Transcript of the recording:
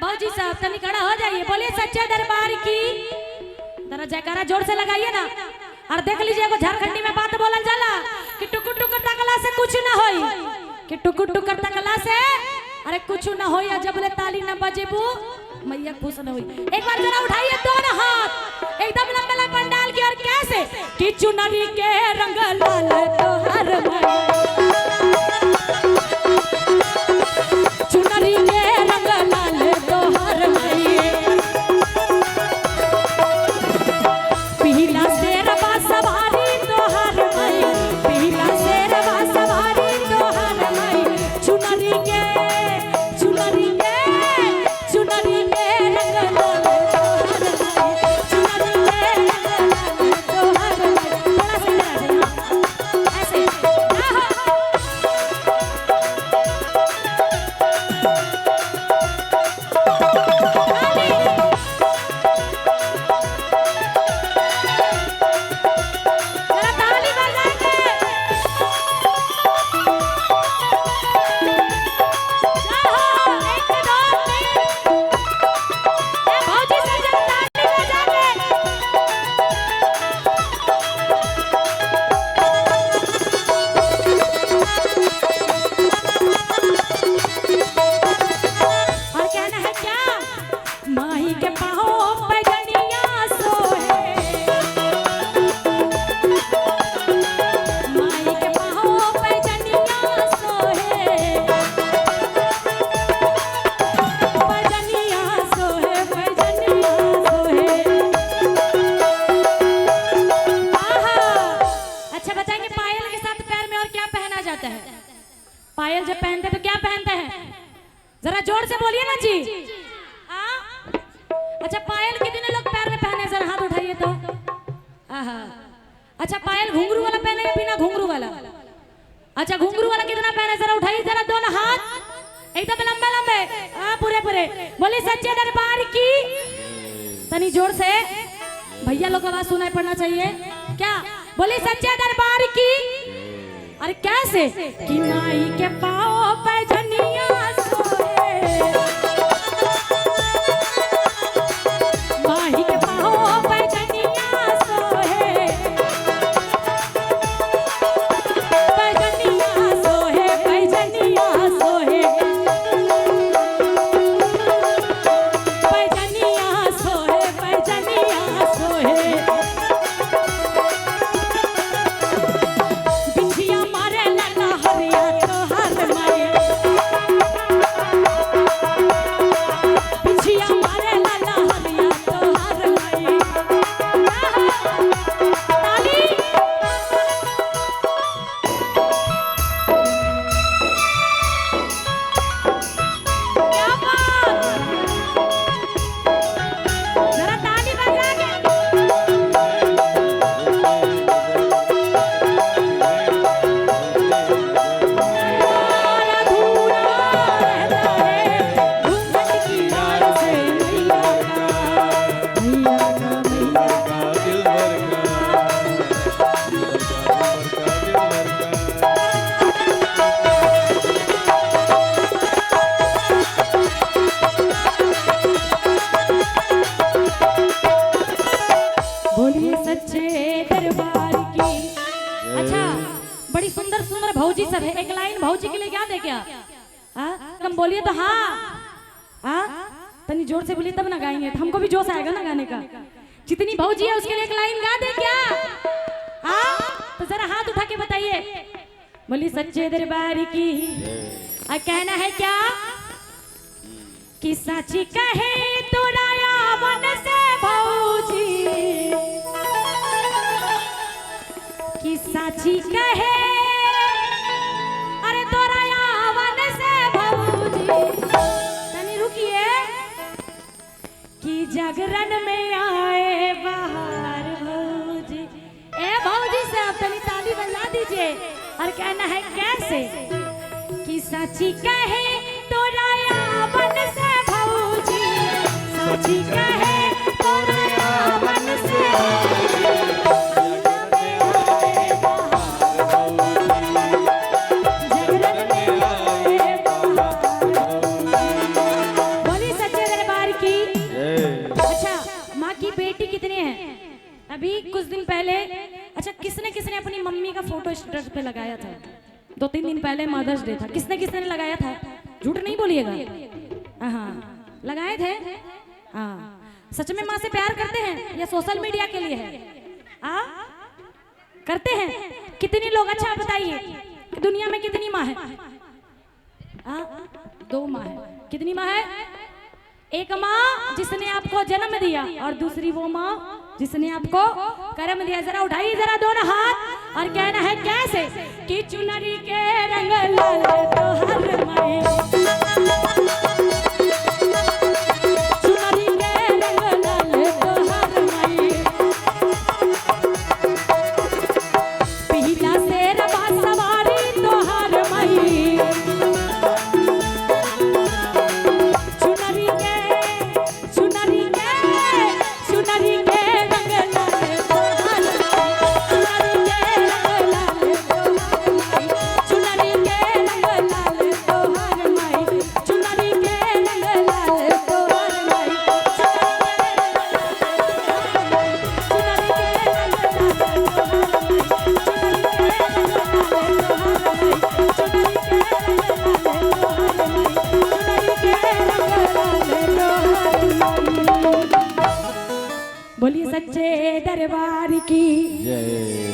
भौजी साहब तनी खड़ा हो जाइए, बोलिए सच्चे दरबार की जरा जयकारा जोर से लगाइए ना। और देख लीजिए वो झारखंडी में बात बोलन जाला कि टुकुर टुकुर तकला से कुछ ना होई, कि टुकुर टुकुर तकला से अरे कुछ ना होई, जब ले ताली न बजेबू मैया खुश न हुई। एक बार जरा उठाइए दोनों हाथ एकदम लंबे लंबे पंडाल की, और कैसे कि चुनरी के रंग लाल तोहर चुनरी के रंग लाल तोहर पीला शेरवा सवारी तोहर पीला शेरवा सवारी तोहर चुनरी के चुनरी के चुनरी के रंग लाल तोहर चुनरी के रंग लाल तोहर। थोड़ा सा ऐसे पायल जब पहनते तो क्या पहनते हैं, जरा जोर से बोलिए ना जी। अच्छा पायल कितने लोग पैर में पहने, जरा हाथ उठाइए तो। अच्छा पायल घुंघरू वाला पहने या बिना घुंघरू वाला? अच्छा घुंघरू वाला कितना पहने, जरा उठाइए जरा दोनों हाथ एकदम लंबे लंबे पूरे पूरे। बोलिए सच्चे दरबार की तनी जोर से, भैया लोग आवाज सुनाई पड़ना चाहिए क्या। बोलिए सच्चे दरबार की। अरे कैसे कि माई के पाँव पे जनिया सोए, माई के पाँव पे जनिया सोए, पैजनिया सोहे पैजनिया सोहे पैजनिया सोहे पैजनिया सोहे। बड़ी सुंदर सुंदर भौजी सब है, एक लाइन भौजी के लिए क्या दे क्या? कम बोलिए तो हाँ तनी जोर से बोलिए तब ना गाएंगे, हमको भी जोश आएगा ना गाने का। जितनी भौजी है उसके लिए एक लाइन गा दे क्या? तो जरा हाथ उठा के बताइए। बोली सच्चे दरबार की। कहना है क्या कि साची कहे तो राया मन से भौजी, कि साची कहे अरे तोरा यावन से भौजी। तनी रुकिए कि जागरण में आए बाहर भौजी। ए भौजी से आप तनी ताली बजा दीजिए। और कहना है कैसे कि साची कहे तोरा यावन से भौजी, साची कहे तोरा यावन से भौजी। बोली सच्चे आपकी बेटी कितनी है? अभी कुछ दिन पहले, अच्छा किसने किसने अपनी मम्मी का फोटो स्टेटस पे लगाया था? 2-3 दिन पहले मदर्स डे था, किसने किसने लगाया था? झूठ नहीं बोलिएगा। हाँ लगाए थे। हाँ सच में माँ से प्यार करते हैं या सोशल मीडिया के लिए है? करते हैं? कितनी लोग? अच्छा बताइए दुनिया में कितनी माँ है? 2 माँ है। कितनी माँ है? एक माँ जिसने आपको जन्म दिया और दूसरी वो माँ जिसने आपको कर्म दिया। जरा उठाइए जरा दोनों हाथ और कहना है कैसे कि चुनरी के रंग लाल तोहर माए, चुनरी के रंग लाल तोहर माए, पीला शेर बा सवारी तोहर माई, चुनरी के रंग लाल तोहर माई, चुनरी के रंग लाल तोहर माई, चुनरी के रंग लाल तोहर माई, बोलिए सच्चे दरबार की जय।